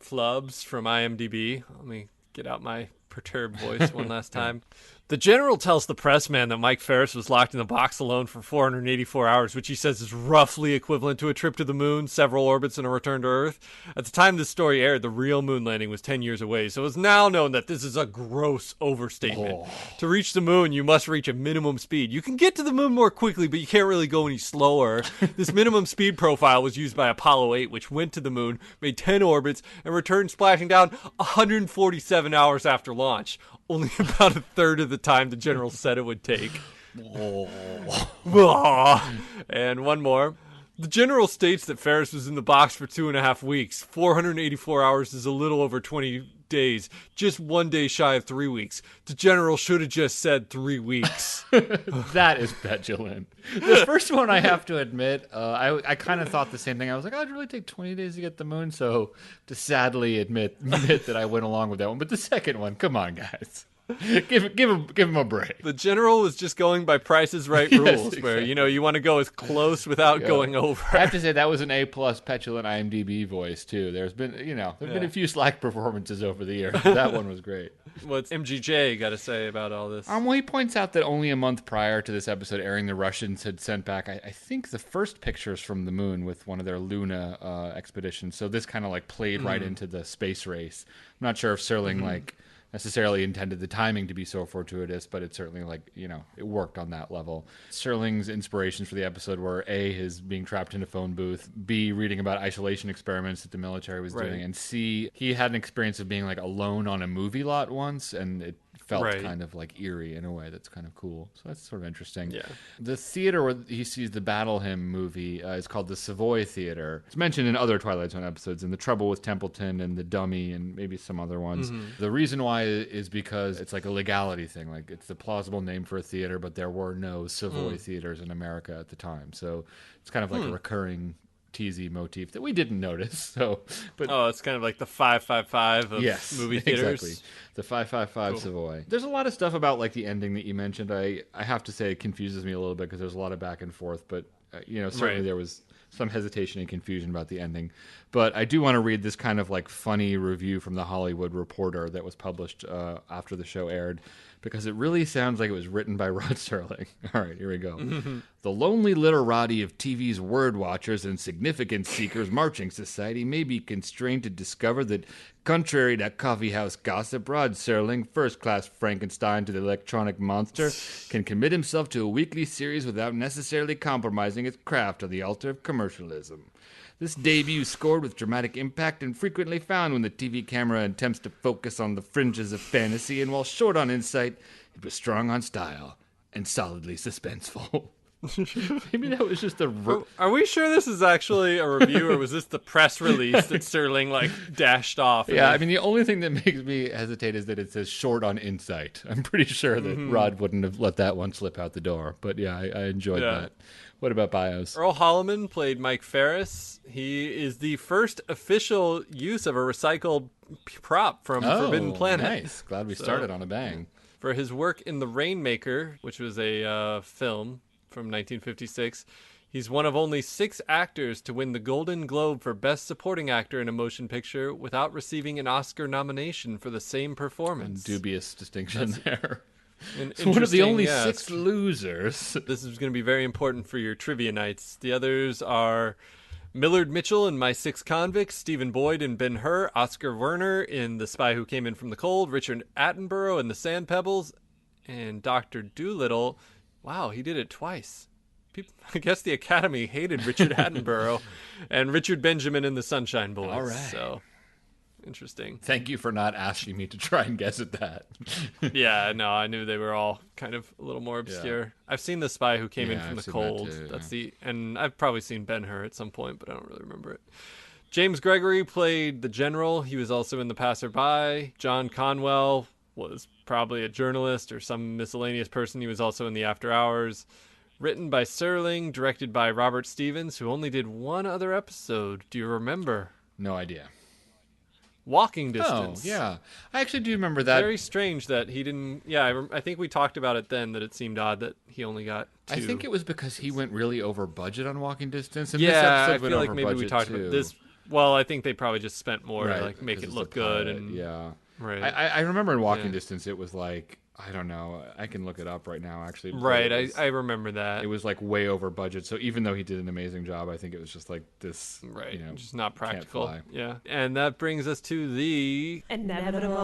flubs from IMDB. Let me get out my perturbed voice one last time. The general tells the pressman that Mike Ferris was locked in the box alone for 484 hours, which he says is roughly equivalent to a trip to the moon, several orbits, and a return to Earth. At the time this story aired, the real moon landing was 10 years away, so it's now known that this is a gross overstatement. To reach the moon, you must reach a minimum speed. You can get to the moon more quickly, but you can't really go any slower. This minimum speed profile was used by Apollo 8, which went to the moon, made 10 orbits, and returned splashing down 147 hours after launch. Only about a third of the time the general said it would take. And one more. The general states that Ferris was in the box for 2.5 weeks. 484 hours is a little over 20 days. Just 1 day shy of 3 weeks. The general should have just said 3 weeks. That is petulant. The first one, I have to admit, I kind of thought the same thing. I was like, oh, it'd really take 20 days to get the moon, so to sadly admit that I went along with that one. But the second one, come on, guys. Give him a break. The general was just going by Price is Right rules, where you want to go as close without going over. I have to say that was an A+ petulant IMDb voice too. There's been been a few slack performances over the years, but that one was great. What's MGJ got to say about all this? Well, he points out that only a month prior to this episode airing, the Russians had sent back, I think, the first pictures from the moon with one of their Luna expeditions. So this kind of like played right into the space race. I'm not sure if Serling necessarily intended the timing to be so fortuitous, but it certainly it worked on that level. Serling's inspirations for the episode were A, his being trapped in a phone booth, B, reading about isolation experiments that the military was doing, and C, he had an experience of being like alone on a movie lot once, and it felt kind of like eerie in a way that's kind of cool. So that's sort of interesting. Yeah. The theater where he sees the Battle Hymn movie is called the Savoy Theater. It's mentioned in other Twilight Zone episodes, in The Trouble with Templeton and The Dummy and maybe some other ones. The reason why is because it's like a legality thing. Like, it's the plausible name for a theater, but there were no Savoy theaters in America at the time. So it's kind of like a recurring teasy motif that we didn't notice. But it's kind of like the 555 of movie theaters. Exactly. The 555 Savoy. There's a lot of stuff about like the ending that you mentioned. I have to say it confuses me a little bit because there's a lot of back and forth, but certainly there was some hesitation and confusion about the ending. But I do want to read this kind of like funny review from the Hollywood Reporter that was published after the show aired, because it really sounds like it was written by Rod Serling. All right, here we go. The lonely literati of TV's word watchers and significance seekers marching society may be constrained to discover that, contrary to coffeehouse gossip, Rod Serling, first-class Frankenstein to the electronic monster, can commit himself to a weekly series without necessarily compromising its craft on the altar of commercialism. This debut scored with dramatic impact and frequently found when the TV camera attempts to focus on the fringes of fantasy, and while short on insight, it was strong on style and solidly suspenseful. Maybe that was just Are we sure this is actually a review, or was this the press release that Serling dashed off? Yeah, I mean, the only thing that makes me hesitate is that it says short on insight. I'm pretty sure that Rod wouldn't have let that one slip out the door. But yeah, I enjoyed that. What about bios? Earl Holliman played Mike Ferris. He is the first official use of a recycled prop from Forbidden Planet. Nice. Glad we started on a bang. For his work in The Rainmaker, which was a film from 1956, he's one of only 6 actors to win the Golden Globe for Best Supporting Actor in a Motion Picture without receiving an Oscar nomination for the same performance. Dubious distinction there. It's one of the only 6 losers. This is going to be very important for your trivia nights. The others are Millard Mitchell in My 6 Convicts, Stephen Boyd in Ben-Hur, Oscar Werner in The Spy Who Came in from the Cold, Richard Attenborough in The Sand Pebbles, and Dr. Dolittle. Wow, he did it twice. I guess the Academy hated Richard Attenborough, and Richard Benjamin in The Sunshine Boys. All right. So, interesting. Thank you for not asking me to try and guess at that. Yeah, no, I knew they were all kind of a little more obscure. Yeah. I've seen The Spy Who Came in from the Cold. That too, and I've probably seen Ben-Hur at some point, but I don't really remember it. James Gregory played the general. He was also in The Passerby. John Conwell was probably a journalist or some miscellaneous person. He was also in The After Hours. Written by Serling, directed by Robert Stevens, who only did one other episode. Do you remember? No idea. Walking Distance. Oh, yeah. I actually do remember that. Very strange that he didn't... Yeah, I think we talked about it then, that it seemed odd that he only got 2. I think it was because he went really over budget on Walking Distance. And yeah, this episode I went feel like over maybe we budget, talked too. about this. Well, I think they probably just spent more Right, to like make 'cause it it's look a good. pilot, And yeah. Right. I remember in Walking Yeah. Distance, it was like, I don't know. I can look it up right now, actually. but Right, it was- I remember that. It was like way over budget. So even though he did an amazing job, I think it was just like this, Right, you know, just not can't practical. fly. Yeah, and that brings us to the Inevitable.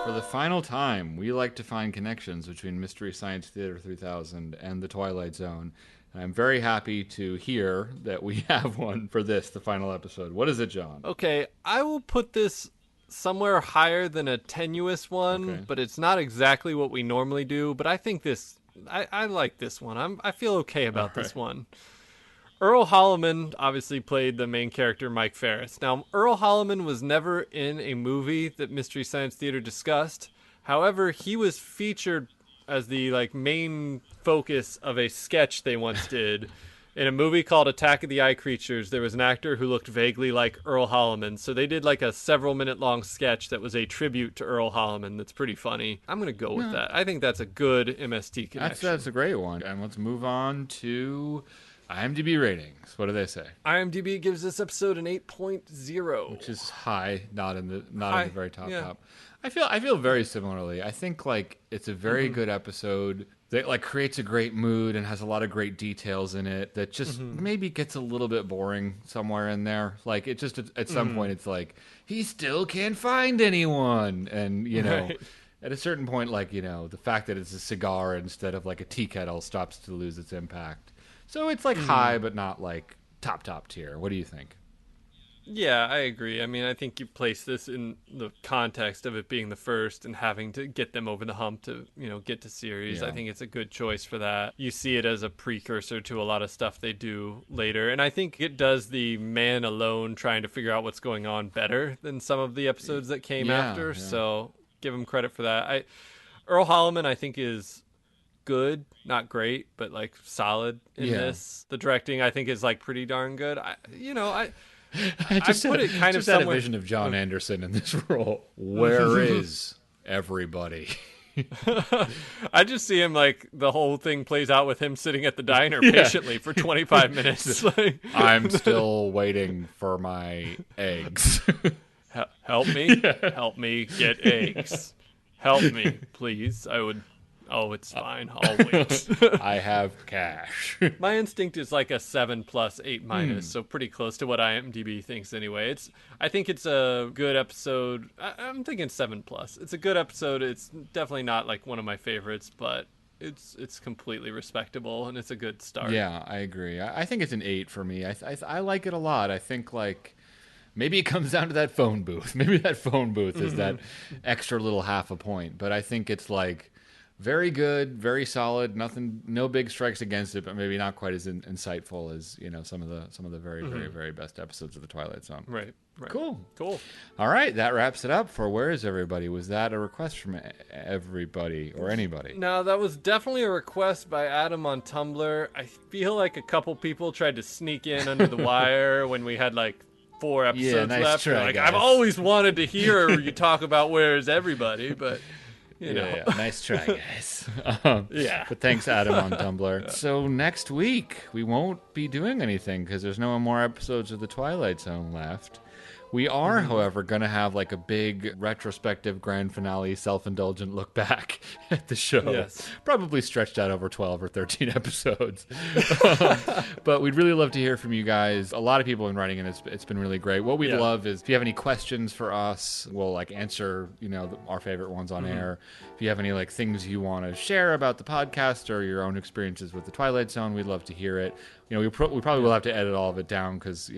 For the final time, we like to find connections between Mystery Science Theater 3000 and the Twilight Zone. And I'm very happy to hear that we have one for this, the final episode. What is it, John? Okay, I will put this somewhere higher than a tenuous one, but it's not exactly what we normally do. But I think this, I like this one. I feel okay about this one. Earl Holliman obviously played the main character, Mike Ferris. Now, Earl Holliman was never in a movie that Mystery Science Theater discussed. However, he was featured as the main focus of a sketch they once did. In a movie called Attack of the Eye Creatures, there was an actor who looked vaguely like Earl Holliman. So they did a several-minute-long sketch that was a tribute to Earl Holliman that's pretty funny. I'm going to go with that. I think that's a good MST connection. That's a great one. And let's move on to IMDb ratings. What do they say? IMDb gives this episode an 8.0. Which is high, not in the very top. Yeah. I feel very similarly. I think it's a very good episode that creates a great mood and has a lot of great details in it that just maybe gets a little bit boring somewhere in there. It just at some point it's he still can't find anyone, and Right. at a certain point the fact that it's a cigar instead of a tea kettle stops to lose its impact. So it's high but not top tier. What do you think? Yeah, I agree. I mean, I think you place this in the context of it being the first and having to get them over the hump to, get to series. Yeah. I think it's a good choice for that. You see it as a precursor to a lot of stuff they do later. And I think it does the man alone trying to figure out what's going on better than some of the episodes that came after. Yeah. So give him credit for that. Earl Holliman, I think, is good, not great, but solid in this. The directing, I think, is pretty darn good. I just put it kind of had a somewhere. vision of John Anderson in this role. Where is everybody? I just see him the whole thing plays out with him sitting at the diner patiently for 25 minutes. I'm still waiting for my eggs. Help me. Help me get eggs. Help me, please. Oh, it's fine. I'll wait. I have cash. My instinct is a 7 plus 8 minus, so pretty close to what IMDb thinks anyway. I think it's a good episode. I'm thinking 7 plus. It's a good episode. It's definitely not one of my favorites, but it's completely respectable and it's a good start. Yeah, I agree. I think it's an 8 for me. I like it a lot. I think maybe it comes down to that phone booth. Maybe that phone booth is that extra little half a point, but I think it's very good, very solid. No big strikes against it, but maybe not quite as insightful as some of the very, very, very best episodes of the Twilight Zone. Right. Cool. All right, that wraps it up for Where Is Everybody? Was that a request from everybody or anybody? No, that was definitely a request by Adam on Tumblr. I feel like a couple people tried to sneak in under the wire when we had 4 episodes nice left. try, guys. I've always wanted to hear you talk about Where Is Everybody, but you know. Yeah, nice try, guys. Yeah. But thanks, Adam, on Tumblr. So next week, we won't be doing anything because there's no more episodes of The Twilight Zone left. We are, however, going to have a big retrospective grand finale, self-indulgent look back at the show. Yes. Probably stretched out over 12 or 13 episodes. But we'd really love to hear from you guys. A lot of people have been writing, and it's been really great. What we'd love is if you have any questions for us, we'll answer our favorite ones on air. If you have any like things you want to share about the podcast or your own experiences with the Twilight Zone, we'd love to hear it. You know, we probably will have to edit all of it down because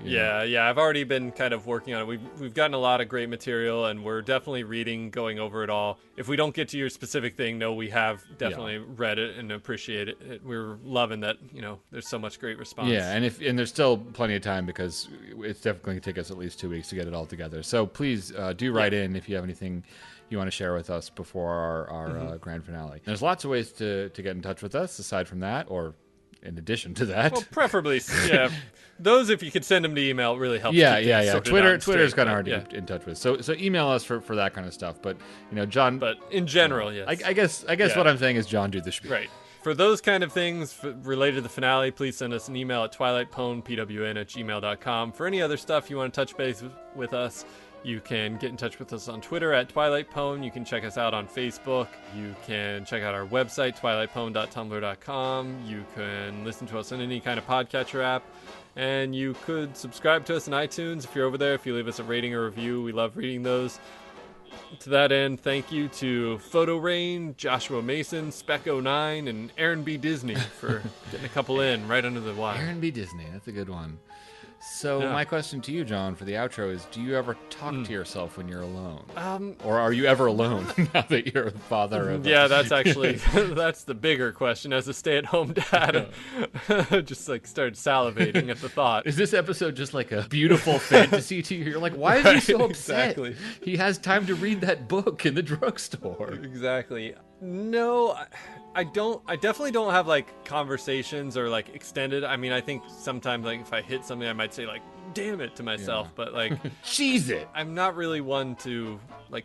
Yeah, I've already been fun kind of working on it. We've gotten a lot of great material, and we're definitely reading, going over it all. If we don't get to your specific thing, no, we have definitely read it and appreciate it. We're loving that, there's so much great response. Yeah, and there's still plenty of time because it's definitely going to take us at least 2 weeks to get it all together. So please do write in if you have anything you want to share with us before our grand finale. There's lots of ways to get in touch with us aside from that, or in addition to that. Well, preferably, yeah. Those, if you could send them to email, it really helps. Yeah. Twitter's kind of hard to get in touch with. So email us for that kind of stuff. But John. But in general, yes. I guess what I'm saying is John, do the spiel. Right. For those kind of things related to the finale, please send us an email at twilightpwn@gmail.com. For any other stuff you want to touch base with us, you can get in touch with us on Twitter at Twilight Pwn. You can check us out on Facebook. You can check out our website, twilightpwn.tumblr.com. You can listen to us on any kind of podcatcher app. And you could subscribe to us on iTunes if you're over there. If you leave us a rating or review, we love reading those. To that end, thank you to Photo Rain, Joshua Mason, Spec09, and Aaron B. Disney for getting a couple in right under the wire. Aaron B. Disney, that's a good one. So my question to you, John, for the outro is, do you ever talk to yourself when you're alone? Or are you ever alone now that you're a father of that's actually, that's the bigger question. As a stay-at-home dad, just started salivating at the thought. Is this episode just like a beautiful fantasy to you? You're like, why is he so upset? Exactly. He has time to read that book in the drugstore. Exactly. No, I don't. I definitely don't have conversations or extended. I mean, I think sometimes if I hit something, I might say "damn it" to myself, but cheese it. I'm not really one to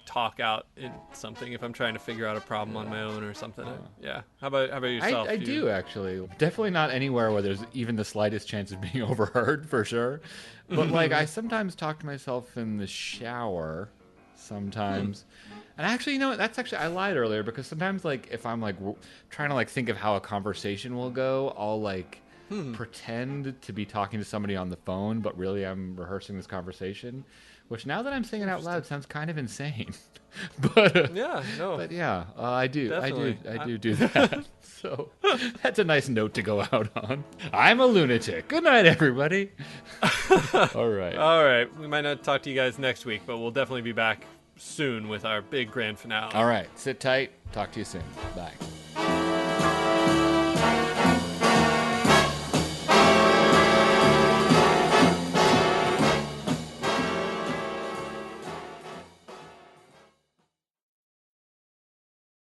talk out in something if I'm trying to figure out a problem on my own or something. How about yourself? I do actually. Definitely not anywhere where there's even the slightest chance of being overheard, for sure. But I sometimes talk to myself in the shower. Sometimes. And actually, I lied earlier, because sometimes, if I'm, trying to, think of how a conversation will go, I'll, pretend to be talking to somebody on the phone, but really I'm rehearsing this conversation, which, now that I'm saying it out loud, sounds kind of insane. But I do that. So that's a nice note to go out on. I'm a lunatic. Good night, everybody. All right. We might not talk to you guys next week, but we'll definitely be back soon with our big grand finale. All right. Sit tight. Talk to you soon. Bye.